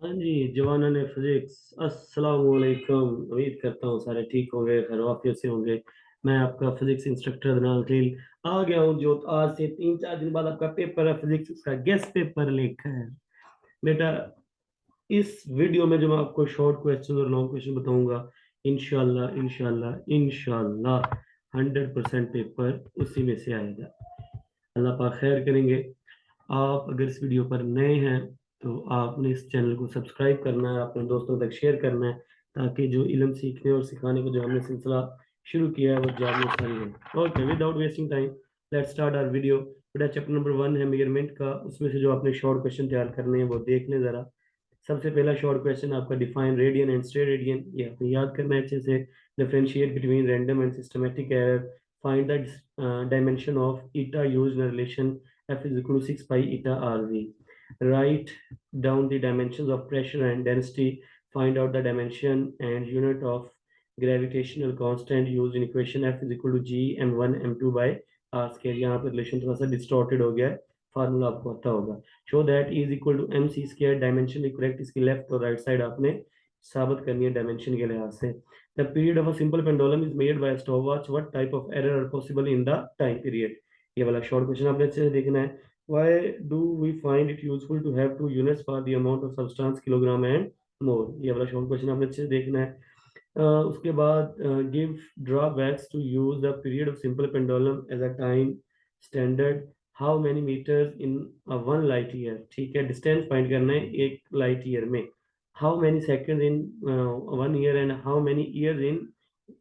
हाँ जी, जवाना ने फिजिक्स। अस्सलाम वालेकुम। उम्मीद करता हूँ सारे ठीक होंगे, खैर वाफियत से होंगे। मैं आपका फिजिक्स इंस्ट्रक्टर अदनान खलील आ गया हूँ। जो आज से 3-4 दिन बाद आपका पेपर है फिजिक्स का, गेस्ट पेपर लेकर बेटा। इस वीडियो में जो मैं आपको शॉर्ट क्वेश्चन और लॉन्ग क्वेश्चन बताऊंगा, इंशाल्लाह इंशाल्लाह इंशाल्लाह 100% पेपर उसी में से आएगा। अल्लाह पाक खैर करेंगे। आप अगर इस वीडियो पर नए हैं तो आपने इस चैनल को सब्सक्राइब करना है, अपने दोस्तों तक शेयर करना है, ताकि जो इल्म सीखने और सिखाने का जो हमने सिलसिला शुरू किया है वो जारी और सारी है। Okay, without wasting time let's start our video. बेटा चैप्टर नंबर 1 है मेजरमेंट का, उसमें से जो आपने शॉर्ट क्वेश्चन तैयार करने हैं वो देख लें जरा। सबसे पहला शॉर्ट क्वेश्चन आपका, define radian and stray radian, ये आपने याद करना है अच्छे से। Differentiate between random and systematic error, find the dimension of eta used in relation f is equal to 6 pi eta rv. Write down the dimensions of pressure and density. Find out the dimension and unit of gravitational constant used in equation f is equal to g m1 m2 by r square. यहाँ पर relation थोड़ा सा distorted हो गया है, formula आपको पता होगा। Show that is equal to M C square, dimension correct, इसकी लेफ्ट और राइट साइड आपने साबित करनी है डायमेंशन के लिहाज से। The period of a simple pendulum is measured by stopwatch, what type of error are possible in the time period. ये वाला शॉर्ट क्वेश्चन आपने अच्छे से देखना है। Why do we find it useful to have two units for the amount of substance kilogram and more? ये वाला short question आपने अच्छे से देखना है। उसके बाद give drawbacks to use the period of simple pendulum as a time standard. How many metres in one light year, ठीक है, डिस्टेंस फाइंड करना है एक लाइट ईयर में। How many second in 1 year and how many year in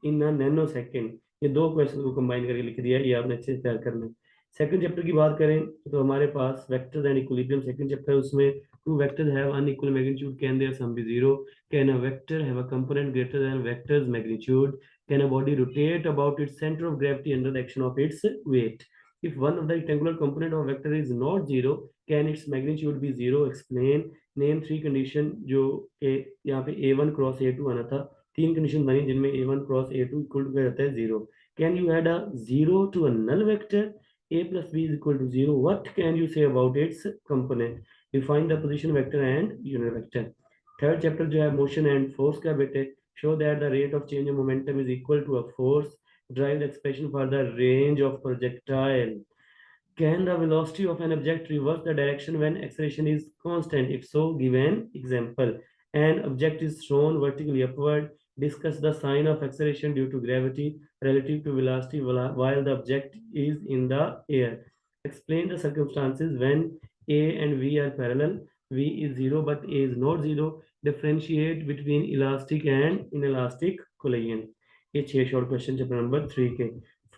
in nanosecond. ये दो question को combine करके लिख दिया है, ये आपने अच्छे से तैयार करना है। सेकंड चैप्टर की बात करें तो हमारे पास vectors and equilibrium second chapter है। उसमें two vectors have unequal magnitude, can their sum be zero, can a vector have a component greater than vectors magnitude, can a body rotate about its center of gravity under the action of its weight, if one of the rectangular component of vector is not zero, can its magnitude be zero, explain, name three condition। जो यहाँ पे a1 cross a2 आना था, तीन condition बनी जिनमें a1 cross a2 equal to क्या रहता है, zero. Can you add a zero to a null vector, a plus b is equal to 0, what can you say about its component? Define the position vector and unit vector। Third chapter जो है motion and force का बेटे, show that the rate of change of momentum is equal to a force, derive the expression for the range of projectile. Can the velocity of an object reverse the direction when acceleration is constant? If so, give an example. An object is thrown vertically upward. Discuss the sign of acceleration due to gravity relative to velocity while the object is in the air. Explain the circumstances when A and V are parallel. V is zero but A is not zero. Differentiate between elastic and inelastic collision। ये 6 short question chapter number 3 के।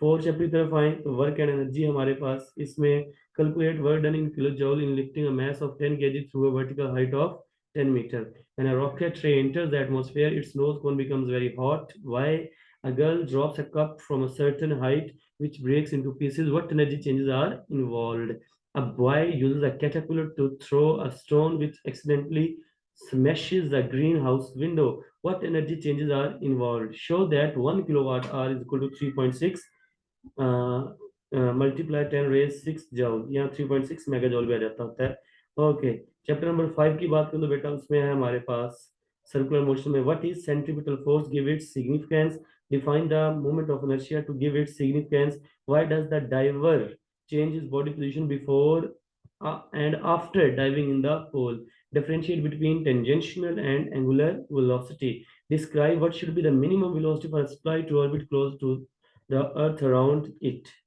Fourth chapter की तरफ आए तो work and energy हमारे पास इसमें, calculate work done in kilo joule in lifting a mass of 10 kg through a vertical height of 10 meter। When a rocket tray enters the atmosphere, its nose cone becomes very hot. Why? A girl drops a cup from a certain height which breaks into pieces. What energy changes are involved? A boy uses a caterpillar to throw a stone which accidentally smashes the greenhouse window. What energy changes are involved? Show that 1 kilowatt hour is equal to 3.6 multiply 10 raised 6 joule, यहाँ 3.6 mega joule भी आ जाता होता है। Okay, chapter number 5 की बात करें तो बेटा उसमें है हमारे पास सर्कुलर मोशन में, what is centripetal force, give its significance, define the moment of inertia to give its significance, why does the diver change his body position before and after diving in the pool, differentiate between tangential and angular velocity, describe what should be the minimum velocity for a flight to orbit close to the earth around it।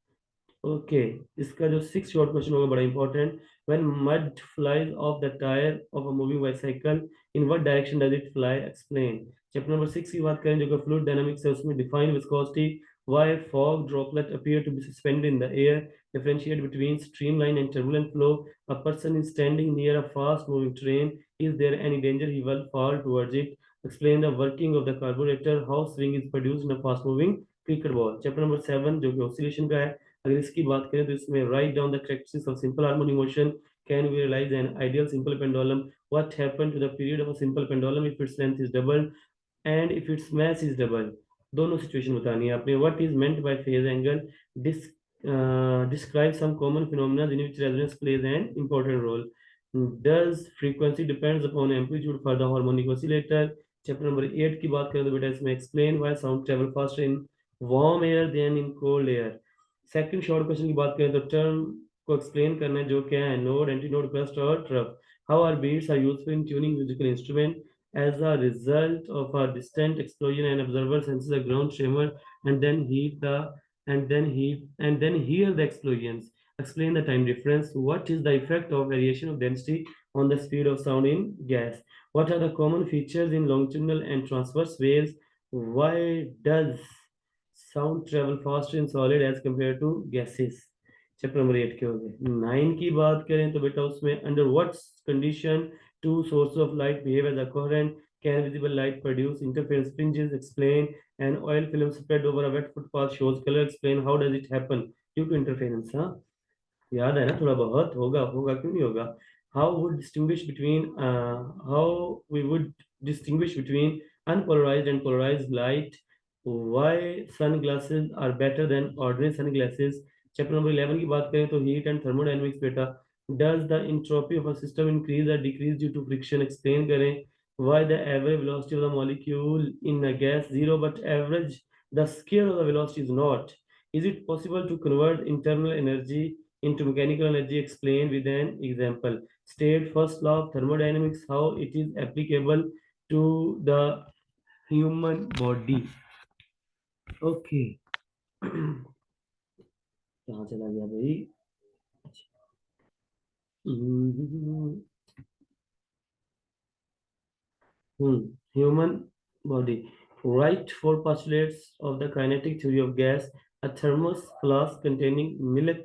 Okay, इसका जो 6 short question होगा बड़ा important. When mud flies of the tyre of a moving bicycle, in what direction does it fly, explain. Chapter number 6 की बात करें जो कि fluid dynamics है, उसमें define viscosity, why fog droplet appear to be suspended in the air, differentiate between streamline and turbulent flow, a person is standing near a fast moving train, is there any danger he will fall towards it, explain the working of the carburettor, how swing is produced in a fast moving cricket ball. Chapter number 7 जो कि oscillation का है, अगर इसकी बात करें तो इसमें write down the characteristics of simple harmonic motion, can we realise an ideal simple pendulum, what happen to the period of a simple pendulum if its length is double and if its mass is double. दोनों situation बतानी है आपने। What is meant by phase angle, describe some common phenomena in which resonance plays an important role. Does frequency depends upon amplitude for the harmonic oscillator? Chapter number 8 की बात करें तो बेटा इसमें explain why sound travel faster in warm air than in cold air. Second short question की बात करें तो टर्म को एक्सप्लेन करना है जो क्या है, नोड, एंटीनोड, क्रस्ट और trough. How are beats are used in tuning musical instrument? As a result of a distant explosion, an observer senses a ground tremor and then hear the explosions. Explain the time difference. What is the effect of variation of density on the speed of sound in gas? What are the common features in longitudinal and transverse waves? Why does sound travel faster in solid as compared to gases? Chapter number 8 के हो गए। 9 की बात करें तो बेटा उसमें under what condition two sources of light behave as a coherent? Can visible light produce interference fringes? Explain. An oil film spread over a wet footpath shows color. Explain how does it happen due to interference? हाँ, याद है ना, थोड़ा बहुत होगा, होगा क्यों नहीं होगा। How we would distinguish between unpolarized and polarized light? Why sunglasses are better than ordinary sunglasses? Chapter number 11 की बात करें तो हीट एंड थर्मोडायनेमिक्स बेटा। Does the entropy of a system increase or decrease due to friction? Explain करें। Why the average velocity of the molecule in a gas zero but average the scale of the velocity is not? Is it possible to convert internal energy into mechanical energy? Explained with an example. State first law of thermodynamics, how it is applicable to the human body. Okay. कहाँ चला गया भाई? Human body. Write four postulates of the kinetic theory of gas. A thermos flask containing milk,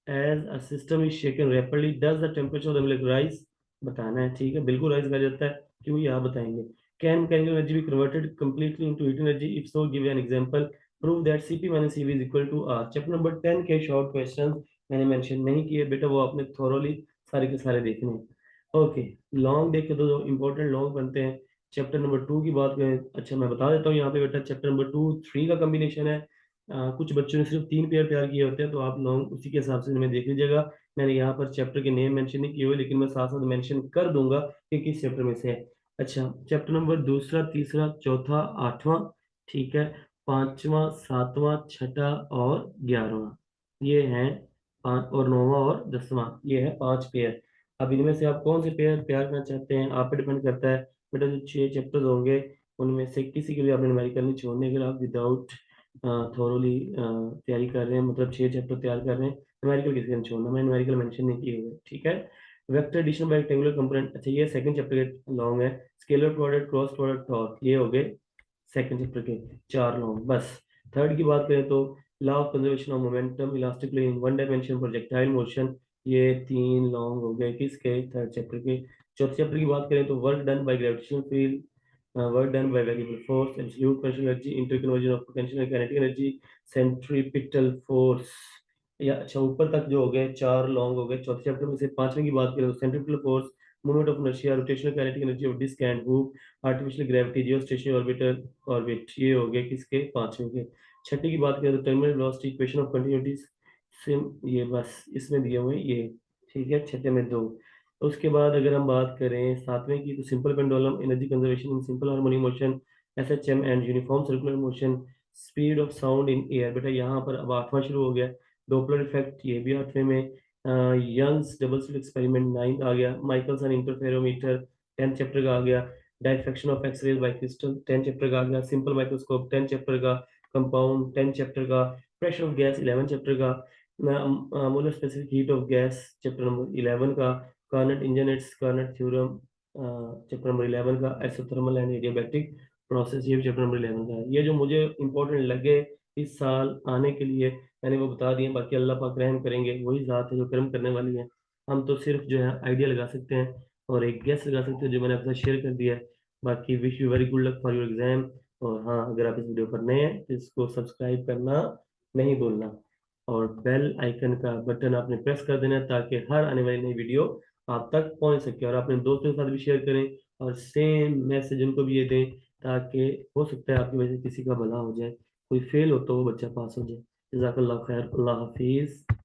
as a system is shaken rapidly, does the temperature of the milk rise? बताना है, ठीक है, बिल्कुल rise कर जाता है, क्यों ये आप बताएंगे। Can mechanical energy be converted completely into heat energy? If so, give an example. Prove that Cp minus Cv is equal to R. Chapter number 10 के शॉर्ट क्वेश्चन मैंने मेंशन नहीं किए बेटा, वो आपने थोरोली सारे के सारे देखने हैं। ओके, लॉन्ग देखे तो जो इंपॉर्टेंट लॉन्ग बनते हैं। चैप्टर नंबर 2 की बात करें, अच्छा मैं बता देता हूँ यहाँ पे बेटा, चैप्टर नंबर 2 3 का कॉम्बिनेशन है। कुछ बच्चों ने सिर्फ 3 पेयर तैयार किए होते हैं, तो आप लोग उसी के हिसाब से इनमें देख लीजिएगा। मैंने यहाँ पर चैप्टर के नेम मेंशन नहीं किए हुए, लेकिन मैं साथ साथ मेंशन कर दूंगा कि किस चैप्टर में से है। अच्छा, चैप्टर नंबर दूसरा, तीसरा, चौथा, आठवां, ठीक है, पांचवा, सातवां, छठा और 11वां, ये हैं। पांच और 9वां और 10वां, ये है 5 पेयर। अब इनमें से आप कौन से पेयर तैयार करना चाहते हैं, आप पे डिपेंड करता है बेटा। जो 6 चैप्टर्स होंगे उनमें से किसी के भी आपने न्यूमेरिकल नहीं छोड़ने, अगर आप विदाउट थोरोली तैयारी कर रहे हैं, मतलब 6 चैप्टर तैयार कर रहे हैं, न्यूमेरिकल किसी का नहीं छोड़ना, मैं न्यूमेरिकल मेंशन नहीं किए हुए, ठीक है। Vector addition by rectangular component, अच्छा ये सेकंड चैप्टर के लॉन्ग है। Scalar product, cross product, torque, ये हो गए सेकंड चैप्टर के 4 लॉन्ग बस। थर्ड की बात करें तो law of conservation of momentum, elastic plane, one dimension, projectile motion, ये 3 लॉन्ग हो गए किसके, थर्ड चैप्टर के। चौथे चैप्टर की बात करें तो work done by gravitational field, work done by variable force, absolute potential energy, interconversion of potential and kinetic energy, centripetal force। या अच्छा, ऊपर तक जो हो गए 4 लॉन्ग हो गए। चौथे चैप्टर में से पांचवें की बात करें तो centripetal force, moment of inertia, rotational kinetic energy of disc and hoop, artificial gravity, geostationary orbiter orbit, ये हो गए किसके, पांचवें के। छठी की बात करें तो terminal velocity, equation of continuity, SIM, ये बस इसमें दिए हुए ये, ठीक है, छठे में 2। उसके बाद अगर हम बात करें सातवें की तो simple pendulum, energy conservation in simple harmonic motion, SHM and uniform circular motion, speed of sound in air, बेटा यहाँ पर अब 8वां शुरू हो गया। डॉपलर इफेक्ट, ये भी 8वें में। Young's double slit experiment 9th आ गया। माइकलसन इंटरफेरोमीटर 10th चैप्टर का आ गया। Diffraction of X-rays by crystal 10th chapter का आ गया। सिंपल माइक्रोस्कोप 10th चैप्टर का। कंपाउंड 10th चैप्टर का। Pressure of gas 11th chapter का। Molar specific heat of gas chapter number 11 का। Carnot engines, Carnot theorem chapter number 11 का। Isothermal and adiabatic process, ये chapter number 11 का है। ये जो मुझे इंपॉर्टेंट लगे इस साल आने के लिए मैंने वो बता दिए, बाकी अल्लाह पाक रहम करेंगे, वही ज़ात है जो कर्म करने वाली है। हम तो सिर्फ जो है आइडिया लगा सकते हैं और एक गेस लगा सकते हैं जो मैंने आपके साथ शेयर कर दिया है। बाकी wish you very good luck for your exam. और हाँ, अगर आप इस वीडियो पर नए हैं तो इसको सब्सक्राइब करना नहीं भूलना, और बेल आइकन का बटन आपने प्रेस कर देना ताकि हर आने वाली नई वीडियो आप तक पहुंच सके, और अपने दोस्तों के साथ भी शेयर करें और सेम मैसेज उनको भी ये दें, ताकि हो सकता है आपकी वजह से किसी का भला हो जाए, कोई फेल हो तो वो बच्चा पास हो जाए। जज़ाकल्लाह खैर, अल्लाह हाफिज़।